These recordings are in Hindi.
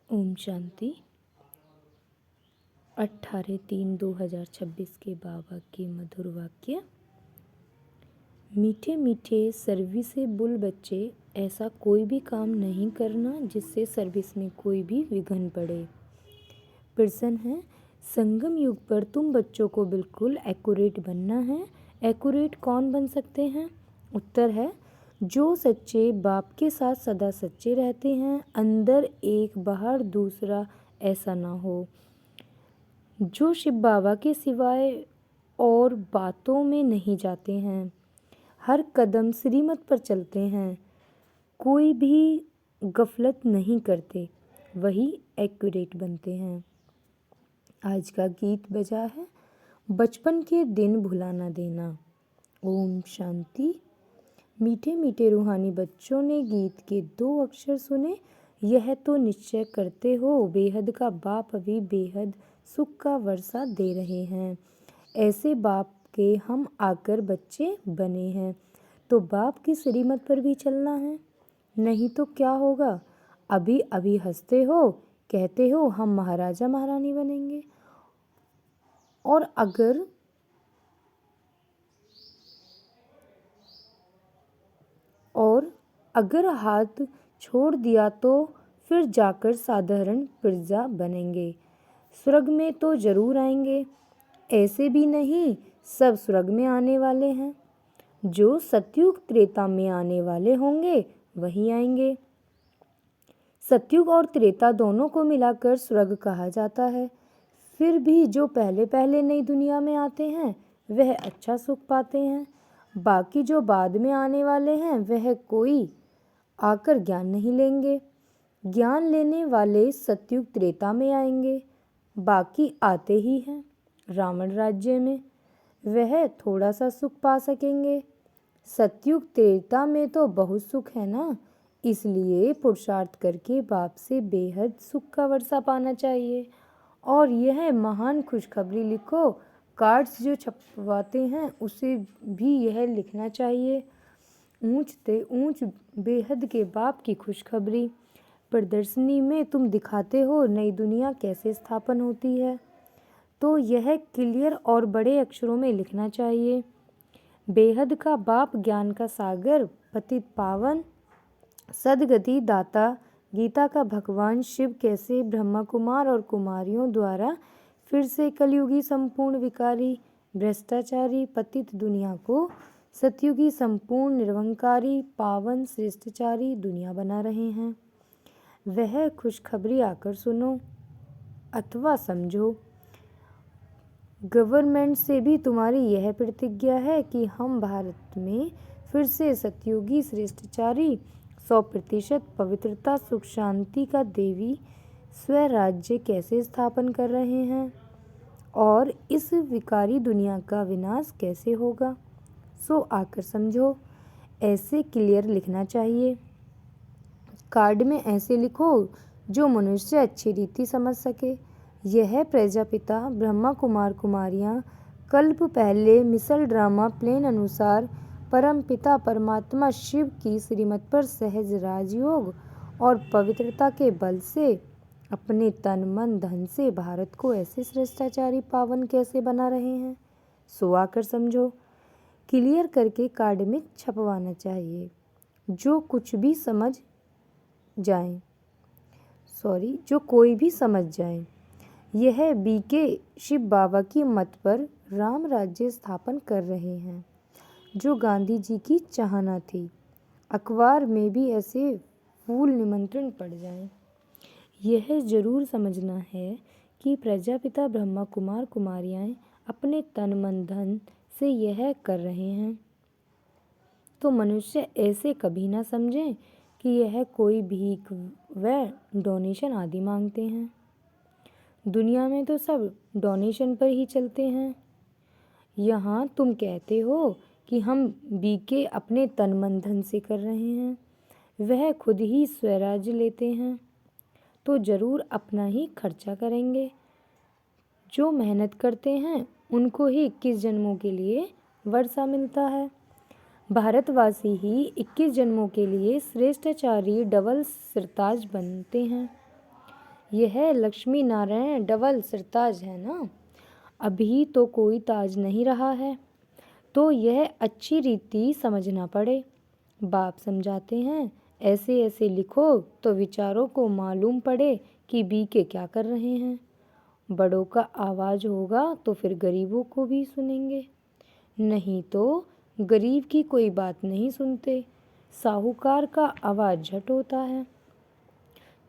ओम शांति। 18/3/2026 के बाबा के मधुर वाक्य। मीठे मीठे सर्विसेबल बच्चे, ऐसा कोई भी काम नहीं करना जिससे सर्विस में कोई भी विघ्न पड़े। प्रश्न है, संगम युग पर तुम बच्चों को बिल्कुल एक्यूरेट बनना है। एक्यूरेट कौन बन सकते हैं? उत्तर है, जो सच्चे बाप के साथ सदा सच्चे रहते हैं, अंदर एक बाहर दूसरा ऐसा ना हो, जो शिव बाबा के सिवाय और बातों में नहीं जाते हैं, हर कदम श्रीमत पर चलते हैं, कोई भी गफलत नहीं करते, वही एक्यूरेट बनते हैं। आज का गीत बजा है, बचपन के दिन भुला ना देना। ओम शांति। मीठे मीठे रूहानी बच्चों ने गीत के 2 अक्षर सुने। यह तो निश्चय करते हो बेहद का बाप अभी बेहद सुख का वर्षा दे रहे हैं। ऐसे बाप के हम आकर बच्चे बने हैं, तो बाप की श्रीमत पर भी चलना है, नहीं तो क्या होगा? अभी अभी हंसते हो, कहते हो हम महाराजा महारानी बनेंगे, और अगर हाथ छोड़ दिया तो फिर जाकर साधारण प्रजा बनेंगे। स्वर्ग में तो जरूर आएंगे, ऐसे भी नहीं सब स्वर्ग में आने वाले हैं। जो सतयुग त्रेता में आने वाले होंगे वही आएंगे। सतयुग और त्रेता दोनों को मिलाकर स्वर्ग कहा जाता है। फिर भी जो पहले पहले नई दुनिया में आते हैं वह अच्छा सुख पाते हैं। बाकी जो बाद में आने वाले हैं वह कोई आकर ज्ञान नहीं लेंगे। ज्ञान लेने वाले सतयुग त्रेता में आएंगे, बाकी आते ही हैं रावण राज्य में, वह थोड़ा सा सुख पा सकेंगे। सतयुग त्रेता में तो बहुत सुख है ना, इसलिए पुरुषार्थ करके बाप से बेहद सुख का वर्षा पाना चाहिए। और यह महान खुशखबरी लिखो, कार्ड्स जो छपवाते हैं उसे भी यह लिखना चाहिए, ऊंच ते ऊंच बेहद के बाप की खुशखबरी। प्रदर्शनी में तुम दिखाते हो नई दुनिया कैसे स्थापन होती है, तो यह क्लियर और बड़े अक्षरों में लिखना चाहिए। बेहद का बाप ज्ञान का सागर, पतित पावन सदगति दाता, गीता का भगवान शिव कैसे ब्रह्मा कुमार और कुमारियों द्वारा फिर से कलयुगी संपूर्ण विकारी भ्रष्टाचारी पतित दुनिया को सतयुगी संपूर्ण निर्वंकारी पावन श्रेष्ठचारी दुनिया बना रहे हैं। वह खुशखबरी आकर सुनो अथवा समझो। गवर्नमेंट से भी तुम्हारी यह प्रतिज्ञा है कि हम भारत में फिर से सतयुगी श्रेष्ठचारी 100% पवित्रता सुख शांति का देवी स्वराज्य कैसे स्थापन कर रहे हैं और इस विकारी दुनिया का विनाश कैसे होगा, सो आकर समझो। ऐसे क्लियर लिखना चाहिए। कार्ड में ऐसे लिखो जो मनुष्य अच्छी रीति समझ सके। यह प्रजापिता ब्रह्मा कुमार कुमारियाँ कल्प पहले मिसल ड्रामा प्लेन अनुसार परम पिता परमात्मा शिव की श्रीमत पर सहज राजयोग और पवित्रता के बल से अपने तन मन धन से भारत को ऐसे श्रेष्ठाचारी पावन कैसे बना रहे हैं, सो आकर समझो। क्लियर करके कार्ड में छपवाना चाहिए। जो कोई भी समझ जाए। यह बीके शिव बाबा की मत पर राम राज्य स्थापन कर रहे हैं, जो गांधी जी की चाहना थी। अखबार में भी ऐसे फूल निमंत्रण पड़ जाए। यह जरूर समझना है कि प्रजापिता ब्रह्मा कुमार कुमारियाँ अपने तन मन धन से यह कर रहे हैं, तो मनुष्य ऐसे कभी ना समझें कि यह कोई भीख व डोनेशन आदि मांगते हैं। दुनिया में तो सब डोनेशन पर ही चलते हैं। यहाँ तुम कहते हो कि हम बीके अपने तन मन धन से कर रहे हैं, वह खुद ही स्वराज्य लेते हैं तो जरूर अपना ही खर्चा करेंगे। जो मेहनत करते हैं उनको ही 21 जन्मों के लिए वर्षा मिलता है। भारतवासी ही 21 जन्मों के लिए श्रेष्ठाचारी डबल सिरताज बनते हैं। यह लक्ष्मी नारायण डबल सिरताज है ना। अभी तो कोई ताज नहीं रहा है, तो यह अच्छी रीति समझना पड़े। बाप समझाते हैं, ऐसे ऐसे लिखो तो विचारों को मालूम पड़े कि बीके क्या कर रहे हैं। बड़ों का आवाज होगा तो फिर गरीबों को भी सुनेंगे, नहीं तो गरीब की कोई बात नहीं सुनते। साहूकार का आवाज झट होता है।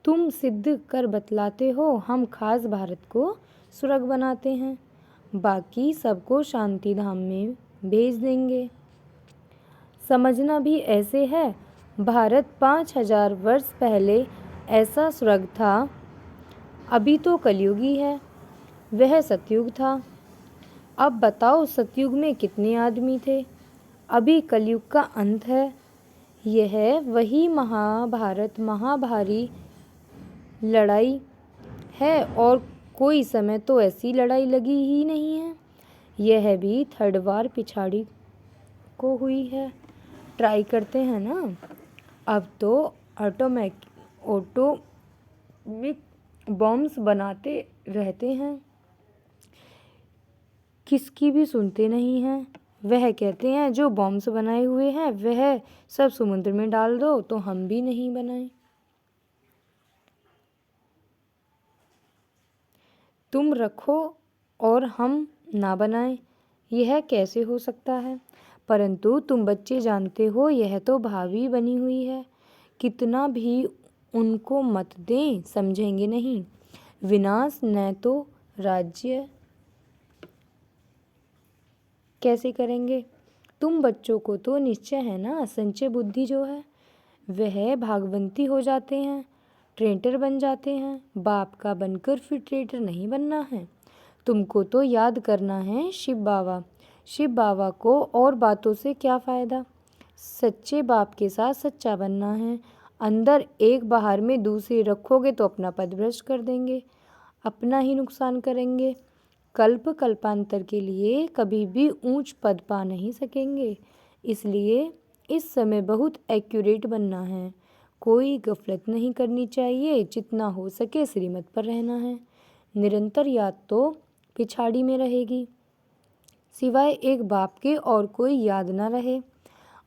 तुम सिद्ध कर बतलाते हो, हम खास भारत को सुरग बनाते हैं, बाकी सबको शांति धाम में भेज देंगे। समझना भी ऐसे है, भारत 5000 वर्ष पहले ऐसा स्वर्ग था। अभी तो कलयुगी है, वह सतयुग था। अब बताओ सतयुग में कितने आदमी थे, अभी कलयुग का अंत है। यह वही महाभारत महाभारी लड़ाई है, और कोई समय तो ऐसी लड़ाई लगी ही नहीं है। यह भी 3rd वार पिछाड़ी को हुई है। ट्राई करते हैं ना। अब तो ऑटोमिक बॉम्ब्स बनाते रहते हैं, किसकी भी सुनते नहीं हैं। वह कहते हैं जो बॉम्ब्स बनाए हुए हैं वह सब समुद्र में डाल दो, तो हम भी नहीं बनाए। तुम रखो और हम ना बनाएं, यह कैसे हो सकता है। परंतु तुम बच्चे जानते हो यह तो भावी बनी हुई है, कितना भी उनको मत दें समझेंगे नहीं। विनाश न तो राज्य कैसे करेंगे। तुम बच्चों को तो निश्चय है ना, संचय बुद्धि जो है वह भागवंती हो जाते हैं, ट्रेटर बन जाते हैं। बाप का बनकर फिर ट्रेटर नहीं बनना है। तुमको तो याद करना है शिव बाबा को, और बातों से क्या फ़ायदा। सच्चे बाप के साथ सच्चा बनना है। अंदर एक बाहर में दूसरे रखोगे तो अपना पद भ्रष्ट कर देंगे, अपना ही नुकसान करेंगे। कल्पांतर के लिए कभी भी ऊंच पद पा नहीं सकेंगे। इसलिए इस समय बहुत एक्यूरेट बनना है, कोई गफलत नहीं करनी चाहिए। जितना हो सके श्रीमत पर रहना है। निरंतर याद तो पिछाड़ी में रहेगी, सिवाय एक बाप के और कोई याद ना रहे।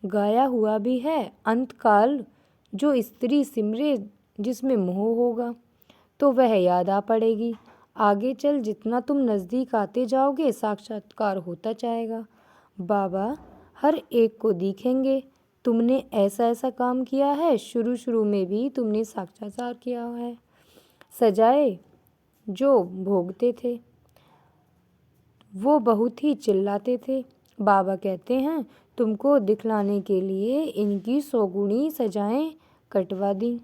गाया हुआ भी है, अंतकाल जो स्त्री सिमरे जिसमें मोह होगा तो वह याद आ पड़ेगी। आगे चल जितना तुम नज़दीक आते जाओगे साक्षात्कार होता जाएगा। बाबा हर एक को दिखेंगे, तुमने ऐसा ऐसा काम किया है, शुरू में भी तुमने साक्षात्कार किया है। सजाए जो भोगते थे वो बहुत ही चिल्लाते थे। बाबा कहते हैं तुमको दिखलाने के लिए इनकी 100 गुणी सजाएं कटवा दी।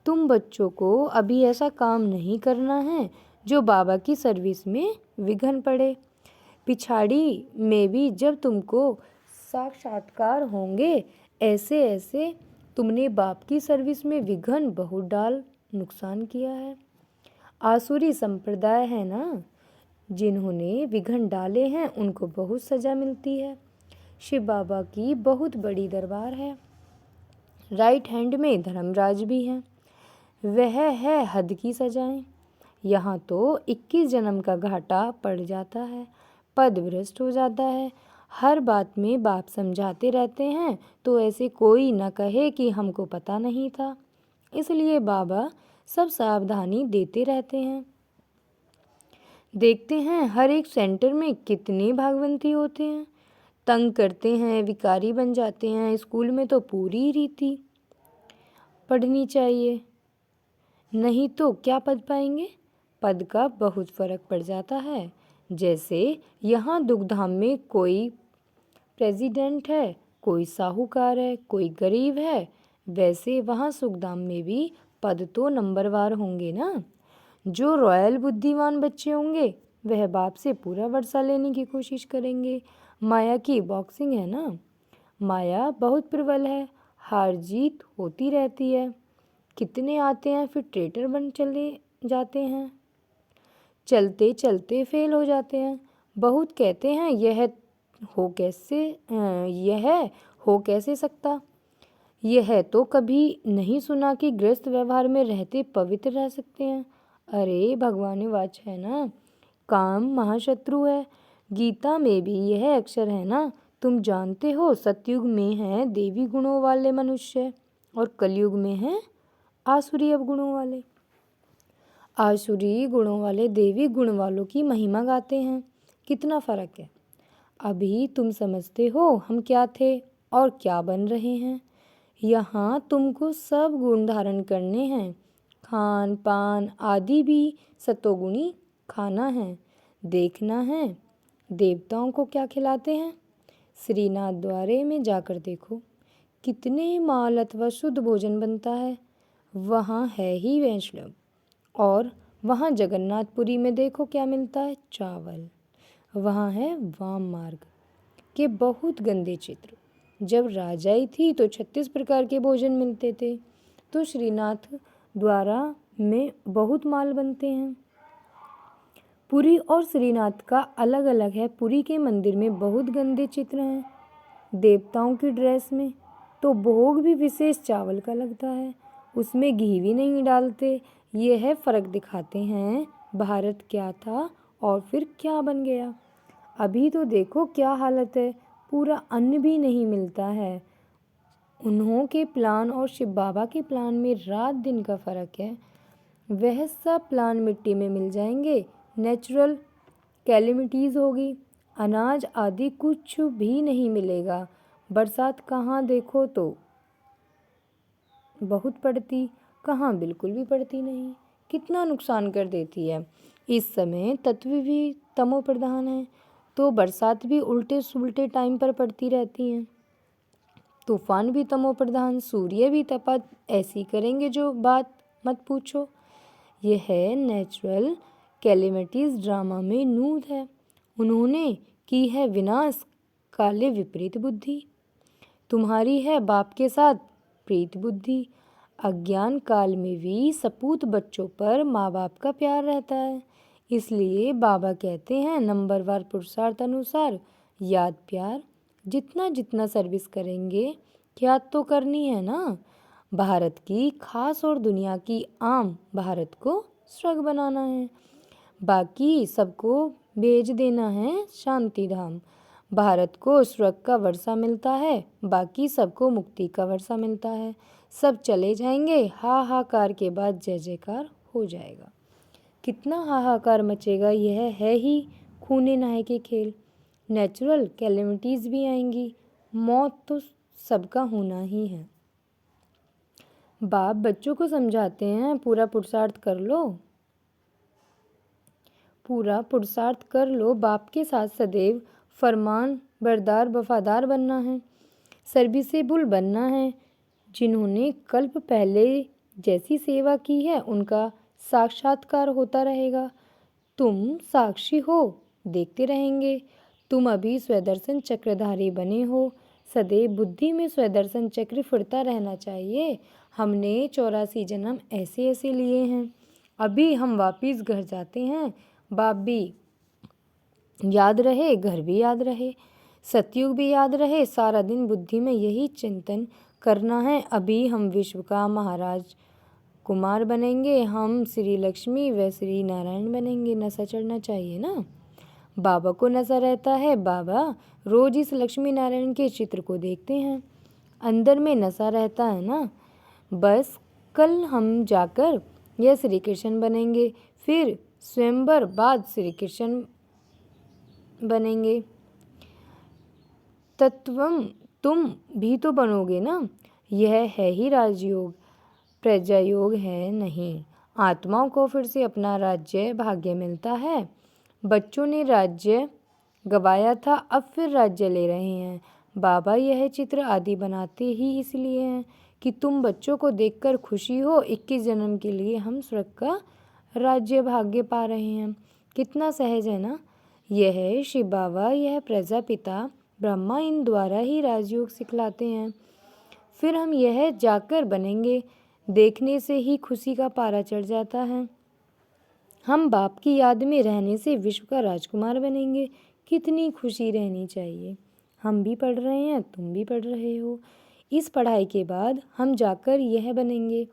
तुम बच्चों को अभी ऐसा काम नहीं करना है जो बाबा की सर्विस में विघ्न पड़े। पिछाड़ी में भी जब तुमको साक्षात्कार होंगे, ऐसे ऐसे तुमने बाप की सर्विस में विघ्न बहुत डाल नुकसान किया है। आसुरी संप्रदाय है ना, जिन्होंने विघ्न डाले हैं उनको बहुत सजा मिलती है। शिव बाबा की बहुत बड़ी दरबार है, राइट हैंड में धर्मराज भी है, वह है हद की सजाएं। यहाँ तो 21 जन्म का घाटा पड़ जाता है, पद भ्रष्ट हो जाता है। हर बात में बाप समझाते रहते हैं तो ऐसे कोई न कहे कि हमको पता नहीं था। इसलिए बाबा सब सावधानी देते रहते हैं। देखते हैं हर एक सेंटर में कितने भागवंती होते हैं, तंग करते हैं, विकारी बन जाते हैं। स्कूल में तो पूरी रीति पढ़नी चाहिए, नहीं तो क्या पद पाएंगे। पद का बहुत फर्क पड़ जाता है। जैसे यहाँ दुखधाम में कोई प्रेसिडेंट है, कोई साहूकार है, कोई गरीब है, वैसे वहाँ सुखधाम में भी पद तो नंबरवार होंगे ना। जो रॉयल बुद्धिमान बच्चे होंगे वह बाप से पूरा वर्षा लेने की कोशिश करेंगे। माया की बॉक्सिंग है ना, माया बहुत प्रबल है, हार जीत होती रहती है। कितने आते हैं फिर ट्रेटर बन चले जाते हैं, चलते चलते फेल हो जाते हैं। बहुत कहते हैं यह हो कैसे सकता। यह तो कभी नहीं सुना कि गृहस्थ व्यवहार में रहते पवित्र रह सकते हैं। अरे भगवान वाच है ना, काम महाशत्रु है। गीता में भी यह अक्षर है ना। तुम जानते हो सतयुग में है देवी गुणों वाले मनुष्य और कलयुग में है आसुरी अवगुणों वाले। आसुरी गुणों वाले देवी गुण वालों की महिमा गाते हैं। कितना फर्क है। अभी तुम समझते हो हम क्या थे और क्या बन रहे हैं। यहाँ तुमको सब गुण धारण करने हैं। खान पान आदि भी सतोगुणी खाना है। देखना है देवताओं को क्या खिलाते हैं। श्रीनाथ द्वारे में जाकर देखो कितने माल अथवा शुद्ध भोजन बनता है। वहाँ है ही वैष्णव। और वहाँ जगन्नाथपुरी में देखो क्या मिलता है, चावल। वहाँ है वाम मार्ग के बहुत गंदे चित्र। जब राजाई थी तो 36 प्रकार के भोजन मिलते थे। तो श्रीनाथ द्वारा में बहुत माल बनते हैं। पुरी और श्रीनाथ का अलग अलग है। पुरी के मंदिर में बहुत गंदे चित्र हैं। देवताओं की ड्रेस में तो भोग भी विशेष चावल का लगता है, उसमें घी भी नहीं डालते। ये है फर्क दिखाते हैं भारत क्या था और फिर क्या बन गया। अभी तो देखो क्या हालत है, पूरा अन्न भी नहीं मिलता है। उन्हों के प्लान और शिव बाबा के प्लान में रात दिन का फर्क है। वह सब प्लान मिट्टी में मिल जाएंगे। नेचुरल कैलेमिटीज़ होगी, अनाज आदि कुछ भी नहीं मिलेगा। बरसात कहाँ देखो तो बहुत पड़ती, कहाँ बिल्कुल भी पड़ती नहीं। कितना नुकसान कर देती है। इस समय तत्व भी तमो प्रधान है तो बरसात भी उल्टे सुलटे टाइम पर पड़ती रहती हैं। तूफान भी तमो प्रधान, सूर्य भी तपा ऐसी करेंगे जो बात मत पूछो। यह है नेचुरल कैलेमिटीज ड्रामा में नूद है। उन्होंने की है विनाश काले विपरीत बुद्धि। तुम्हारी है बाप के साथ प्रीत बुद्धि। अज्ञान काल में भी सपूत बच्चों पर माँ बाप का प्यार रहता है। इसलिए बाबा कहते हैं नंबरवार पुरुषार्थ अनुसार याद प्यार। जितना जितना सर्विस करेंगे याद तो करनी है ना। भारत की खास और दुनिया की आम भारत को स्वर्ग बनाना है। बाकी सबको भेज देना है शांति धाम। भारत को स्वर्ग का वर्षा मिलता है, बाकी सबको मुक्ति का वर्षा मिलता है। सब चले जाएंगे, हाहाकार के बाद जय जयकार हो जाएगा। कितना हाहाकार मचेगा, यह है ही खूने नहाए के खेल। नेचुरल कैलेमिटीज़ भी आएंगी, मौत तो सबका होना ही है। बाप बच्चों को समझाते हैं पूरा पुरुषार्थ कर लो, पूरा पुरुषार्थ कर लो। बाप के साथ सदैव फरमान बरदार वफादार बनना है, सर्विसेबल बनना है। जिन्होंने कल्प पहले जैसी सेवा की है उनका साक्षात्कार होता रहेगा। तुम साक्षी हो, देखते रहेंगे। तुम अभी स्वदर्शन चक्रधारी बने हो। सदैव बुद्धि में स्वदर्शन चक्र फिरता रहना चाहिए। हमने 84 जन्म ऐसे ऐसे लिए हैं। अभी हम वापिस घर जाते हैं। बाप भी याद रहे, घर भी याद रहे, सतयुग भी याद रहे। सारा दिन बुद्धि में यही चिंतन करना है। अभी हम विश्व का महाराज कुमार बनेंगे, हम श्री लक्ष्मी व श्री नारायण बनेंगे। नशा चढ़ना चाहिए ना। बाबा को नशा रहता है। बाबा रोज इस लक्ष्मी नारायण के चित्र को देखते हैं, अंदर में नशा रहता है ना। बस कल हम जाकर यह श्री कृष्ण बनेंगे, फिर स्वयंवर बाद श्री कृष्ण बनेंगे। तत्वम तुम भी तो बनोगे ना। यह है ही राजयोग, प्रजा योग है नहीं। आत्माओं को फिर से अपना राज्य भाग्य मिलता है। बच्चों ने राज्य गवाया था, अब फिर राज्य ले रहे हैं। बाबा यह चित्र आदि बनाते ही इसलिए हैं कि तुम बच्चों को देखकर खुशी हो। 21 जन्म के लिए हम स्वर्ग का राज्य भाग्य पा रहे हैं। कितना सहज है ना। यह शिव बाबा, यह प्रजापिता ब्रह्मा इन द्वारा ही राजयोग सिखलाते हैं। फिर हम यह जाकर बनेंगे। देखने से ही खुशी का पारा चढ़ जाता है। हम बाप की याद में रहने से विश्व का राजकुमार बनेंगे। कितनी खुशी रहनी चाहिए। हम भी पढ़ रहे हैं, तुम भी पढ़ रहे हो। इस पढ़ाई के बाद हम जाकर यह बनेंगे।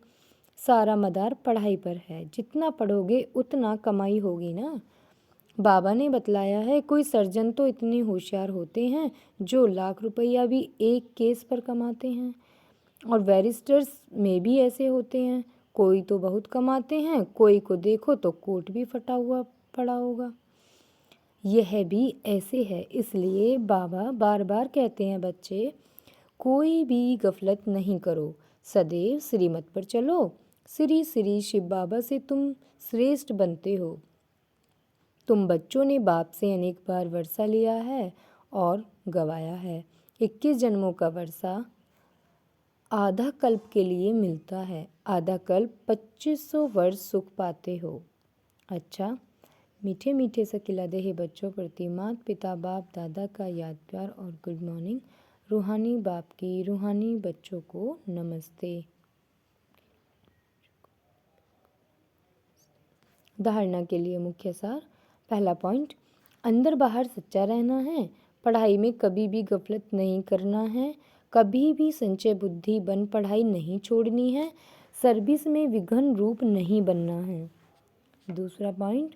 सारा मदार पढ़ाई पर है। जितना पढ़ोगे उतना कमाई होगी ना। बाबा ने बतलाया है कोई सर्जन तो इतने होशियार होते हैं जो लाख रुपया भी एक केस पर कमाते हैं, और बैरिस्टर्स में भी ऐसे होते हैं। कोई तो बहुत कमाते हैं, कोई को देखो तो कोट भी फटा हुआ पड़ा होगा। यह भी ऐसे है। इसलिए बाबा बार बार कहते हैं बच्चे, कोई भी गफलत नहीं करो, सदैव श्रीमत पर चलो। श्री श्री शिव बाबा से तुम श्रेष्ठ बनते हो। तुम बच्चों ने बाप से अनेक बार वर्षा लिया है और गवाया है। 21 जन्मों का वर्षा आधा कल्प के लिए मिलता है। आधा कल्प 2500 वर्ष सुख पाते हो। अच्छा, मीठे मीठे से खिला दे हे बच्चों प्रति माता पिता बाप दादा का याद प्यार और गुड मॉर्निंग। रूहानी बाप की रूहानी बच्चों को नमस्ते। धारणा के लिए मुख्य सार। पहला पॉइंट, अंदर बाहर सच्चा रहना है। पढ़ाई में कभी भी गफलत नहीं करना है। कभी भी संचय बुद्धि बन पढ़ाई नहीं छोड़नी है। सर्विस में विघ्न रूप नहीं बनना है। दूसरा पॉइंट,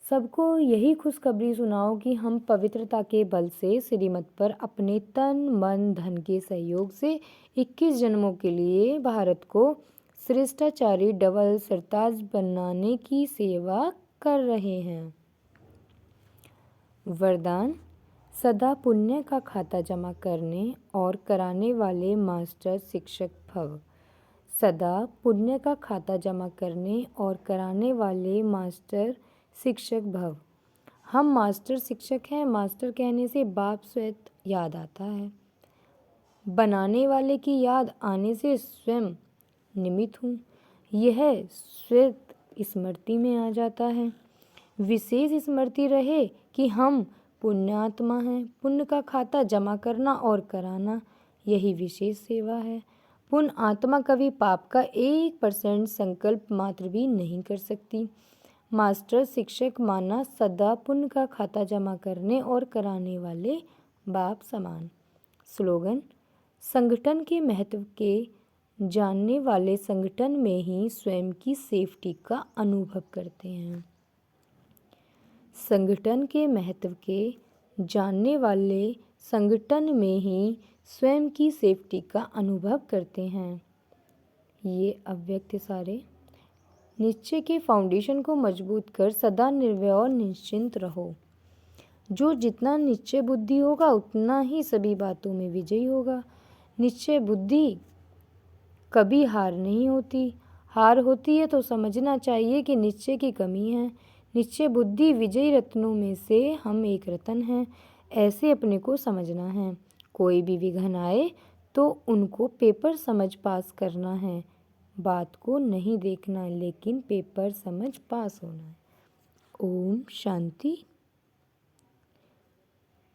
सबको यही खुशखबरी सुनाओ कि हम पवित्रता के बल से श्रीमत पर अपने तन मन धन के सहयोग से 21 जन्मों के लिए भारत को श्रेष्ठाचारी डबल सरताज बनाने की सेवा कर रहे हैं। वरदान, सदा पुण्य का खाता जमा करने और कराने वाले मास्टर शिक्षक भव। सदा पुण्य का खाता जमा करने और कराने वाले मास्टर शिक्षक भव। हम मास्टर शिक्षक हैं। मास्टर कहने से बाप स्वयं याद आता है। बनाने वाले की याद आने से स्वयं निमित्त हूँ। यह स्वयं स्मृति में आ जाता है। विशेष स्मृति रहे कि हम पुण्यात्मा हैं। पुण्य का खाता जमा करना और कराना यही विशेष सेवा है। पुण्य आत्मा कभी पाप का 1% संकल्प मात्र भी नहीं कर सकती। मास्टर शिक्षक माना सदा पुण्य का खाता जमा करने और कराने वाले बाप समान। स्लोगन, संगठन के महत्व के जानने वाले संगठन में ही स्वयं की सेफ्टी का अनुभव करते हैं। संगठन के महत्व के जानने वाले संगठन में ही स्वयं की सेफ्टी का अनुभव करते हैं। ये अव्यक्त सारे। निश्चय के फाउंडेशन को मजबूत कर सदा निर्भय और निश्चिंत रहो। जो जितना निश्चय बुद्धि होगा उतना ही सभी बातों में विजयी होगा। निश्चय बुद्धि कभी हार नहीं होती। हार होती है तो समझना चाहिए कि निश्चय की कमी है। निश्चय बुद्धि विजयी रत्नों में से हम एक रत्न हैं, ऐसे अपने को समझना है। कोई भी विघ्न आए तो उनको पेपर समझ पास करना है। बात को नहीं देखना, लेकिन पेपर समझ पास होना है। ओम शांति।